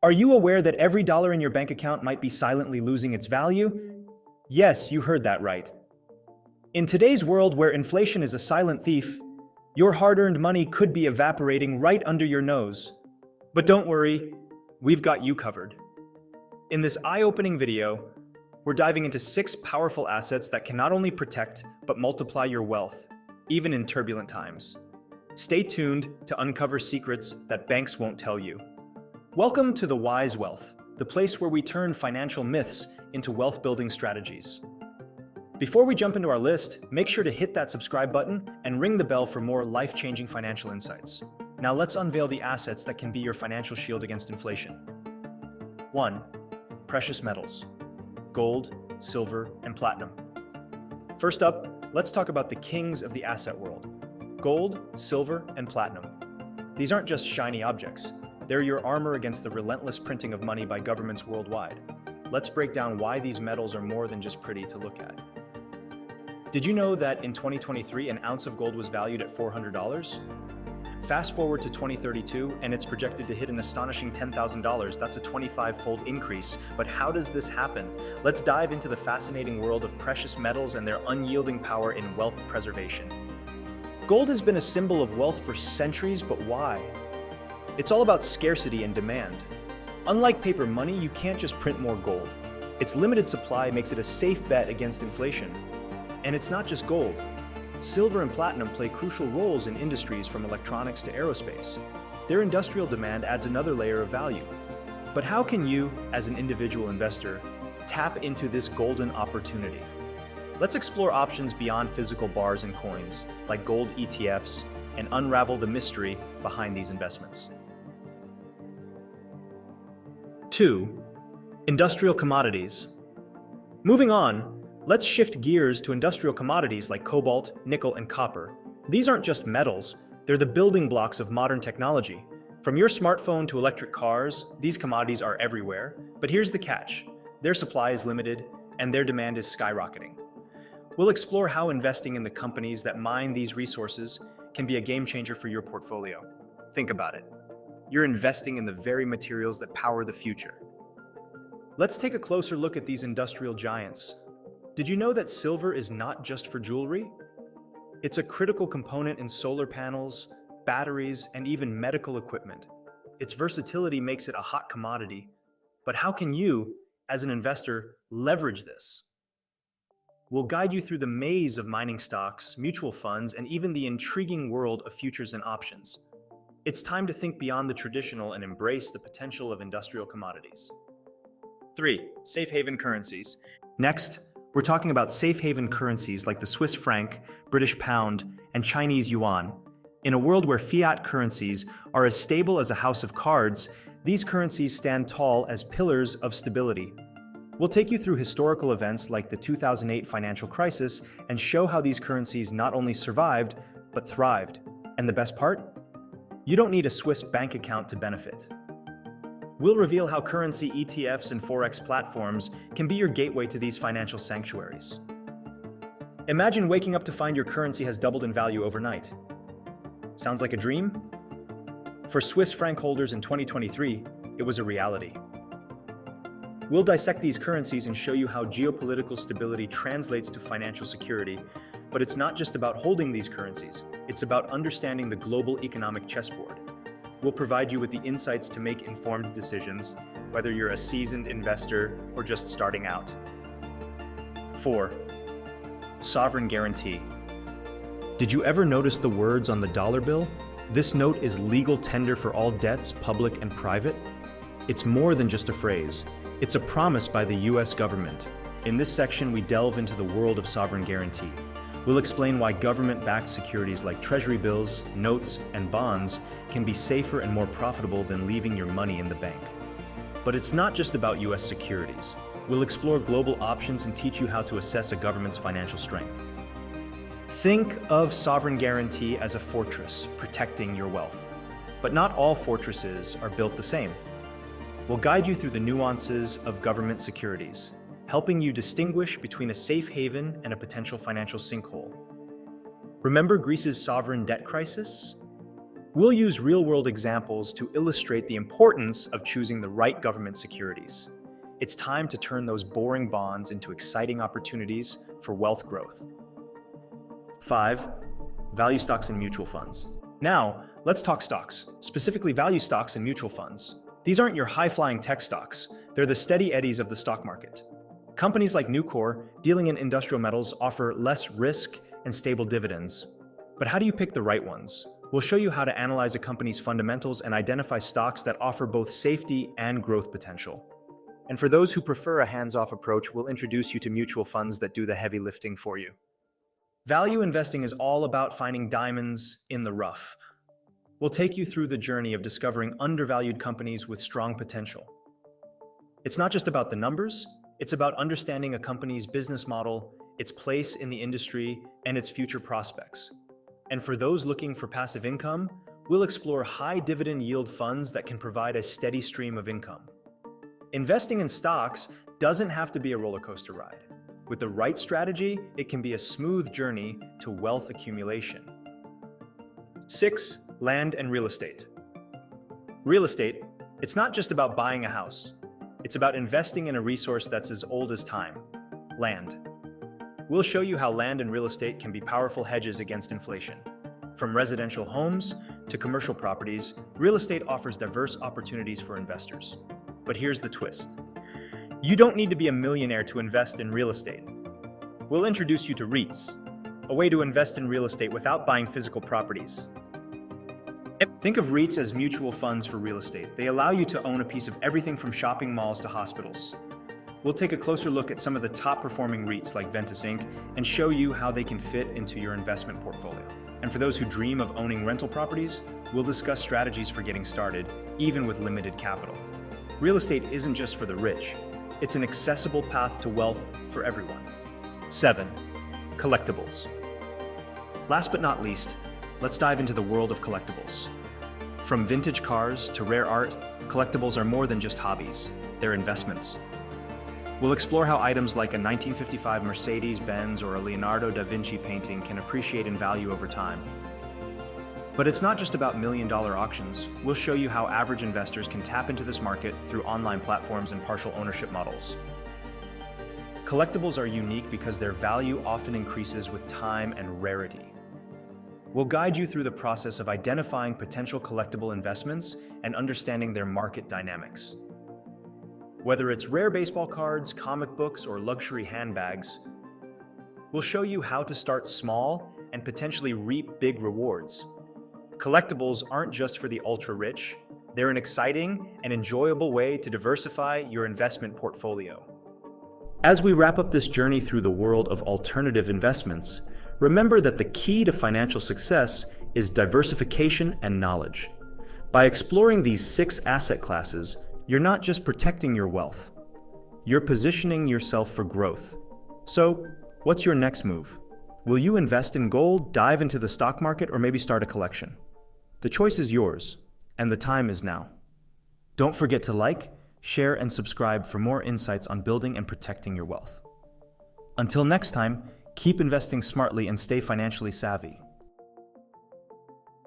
Are you aware that every dollar in your bank account might be silently losing its value? Yes, you heard that right. In today's world where inflation is a silent thief, your hard-earned money could be evaporating right under your nose. But don't worry, we've got you covered. In this eye-opening video, we're diving into 6 powerful assets that can not only protect, but multiply your wealth, even in turbulent times. Stay tuned to uncover secrets that banks won't tell you. Welcome to The Wise Wealth, the place where we turn financial myths into wealth-building strategies. Before we jump into our list, make sure to hit that subscribe button and ring the bell for more life-changing financial insights. Now let's unveil the assets that can be your financial shield against inflation. 1. Precious metals. Gold, silver, and platinum. First up, let's talk about the kings of the asset world. Gold, silver, and platinum. These aren't just shiny objects. They're your armor against the relentless printing of money by governments worldwide. Let's break down why these metals are more than just pretty to look at. Did you know that in 2023, an ounce of gold was valued at $400? Fast forward to 2032, and it's projected to hit an astonishing $10,000. That's a 25-fold increase. But how does this happen? Let's dive into the fascinating world of precious metals and their unyielding power in wealth preservation. Gold has been a symbol of wealth for centuries, but why? It's all about scarcity and demand. Unlike paper money, you can't just print more gold. Its limited supply makes it a safe bet against inflation. And it's not just gold. Silver and platinum play crucial roles in industries from electronics to aerospace. Their industrial demand adds another layer of value. But how can you, as an individual investor, tap into this golden opportunity? Let's explore options beyond physical bars and coins, like gold ETFs, and unravel the mystery behind these investments. 2. Industrial commodities. Moving on, let's shift gears to industrial commodities like cobalt, nickel, and copper. These aren't just metals, they're the building blocks of modern technology. From your smartphone to electric cars, these commodities are everywhere. But here's the catch. Their supply is limited, and their demand is skyrocketing. We'll explore how investing in the companies that mine these resources can be a game changer for your portfolio. Think about it. You're investing in the very materials that power the future. Let's take a closer look at these industrial giants. Did you know that silver is not just for jewelry? It's a critical component in solar panels, batteries, and even medical equipment. Its versatility makes it a hot commodity. But how can you, as an investor, leverage this? We'll guide you through the maze of mining stocks, mutual funds, and even the intriguing world of futures and options. It's time to think beyond the traditional and embrace the potential of industrial commodities. 3. Safe haven currencies. Next, we're talking about safe haven currencies like the Swiss franc, British pound, and Chinese yuan. In a world where fiat currencies are as stable as a house of cards, these currencies stand tall as pillars of stability. We'll take you through historical events like the 2008 financial crisis and show how these currencies not only survived, but thrived. And the best part? You don't need a Swiss bank account to benefit. We'll reveal how currency ETFs and Forex platforms can be your gateway to these financial sanctuaries. Imagine waking up to find your currency has doubled in value overnight. Sounds like a dream? For Swiss franc holders in 2023, it was a reality. We'll dissect these currencies and show you how geopolitical stability translates to financial security. But it's not just about holding these currencies, it's about understanding the global economic chessboard. We'll provide you with the insights to make informed decisions, whether you're a seasoned investor or just starting out. 4. Sovereign guarantee. Did you ever notice the words on the dollar bill? This note is legal tender for all debts, public and private. It's more than just a phrase. It's a promise by the US government. In this section, we delve into the world of sovereign guarantee. We'll explain why government-backed securities like treasury bills, notes, and bonds can be safer and more profitable than leaving your money in the bank. But it's not just about US securities. We'll explore global options and teach you how to assess a government's financial strength. Think of sovereign guarantee as a fortress protecting your wealth. But not all fortresses are built the same. We'll guide you through the nuances of government securities, helping you distinguish between a safe haven and a potential financial sinkhole. Remember Greece's sovereign debt crisis? We'll use real-world examples to illustrate the importance of choosing the right government securities. It's time to turn those boring bonds into exciting opportunities for wealth growth. 5. Value stocks and mutual funds. Now, let's talk stocks, specifically value stocks and mutual funds. These aren't your high-flying tech stocks, they're the steady eddies of the stock market. Companies like Nucor, dealing in industrial metals, offer less risk and stable dividends. But how do you pick the right ones? We'll show you how to analyze a company's fundamentals and identify stocks that offer both safety and growth potential. And for those who prefer a hands-off approach, we'll introduce you to mutual funds that do the heavy lifting for you. Value investing is all about finding diamonds in the rough. We'll take you through the journey of discovering undervalued companies with strong potential. It's not just about the numbers, it's about understanding a company's business model, its place in the industry, and its future prospects. And for those looking for passive income, we'll explore high dividend yield funds that can provide a steady stream of income. Investing in stocks doesn't have to be a roller coaster ride. With the right strategy, it can be a smooth journey to wealth accumulation. 6. Land and real estate. Real estate, it's not just about buying a house. It's about investing in a resource that's as old as time: land. We'll show you how land and real estate can be powerful hedges against inflation. From residential homes to commercial properties, real estate offers diverse opportunities for investors. But here's the twist. You don't need to be a millionaire to invest in real estate. We'll introduce you to REITs, a way to invest in real estate without buying physical properties. Think of REITs as mutual funds for real estate. They allow you to own a piece of everything from shopping malls to hospitals. We'll take a closer look at some of the top-performing REITs like Ventus Inc. and show you how they can fit into your investment portfolio. And for those who dream of owning rental properties, we'll discuss strategies for getting started, even with limited capital. Real estate isn't just for the rich. It's an accessible path to wealth for everyone. 7. Collectibles. Last but not least, let's dive into the world of collectibles. From vintage cars to rare art, collectibles are more than just hobbies. They're investments. We'll explore how items like a 1955 Mercedes-Benz or a Leonardo da Vinci painting can appreciate in value over time. But it's not just about million-dollar auctions. We'll show you how average investors can tap into this market through online platforms and partial ownership models. Collectibles are unique because their value often increases with time and rarity. We'll guide you through the process of identifying potential collectible investments and understanding their market dynamics. Whether it's rare baseball cards, comic books, or luxury handbags, we'll show you how to start small and potentially reap big rewards. Collectibles aren't just for the ultra-rich. They're an exciting and enjoyable way to diversify your investment portfolio. As we wrap up this journey through the world of alternative investments, remember that the key to financial success is diversification and knowledge. By exploring these 6 asset classes, you're not just protecting your wealth. You're positioning yourself for growth. So, what's your next move? Will you invest in gold, dive into the stock market, or maybe start a collection? The choice is yours, and the time is now. Don't forget to like, share, and subscribe for more insights on building and protecting your wealth. Until next time, keep investing smartly and stay financially savvy.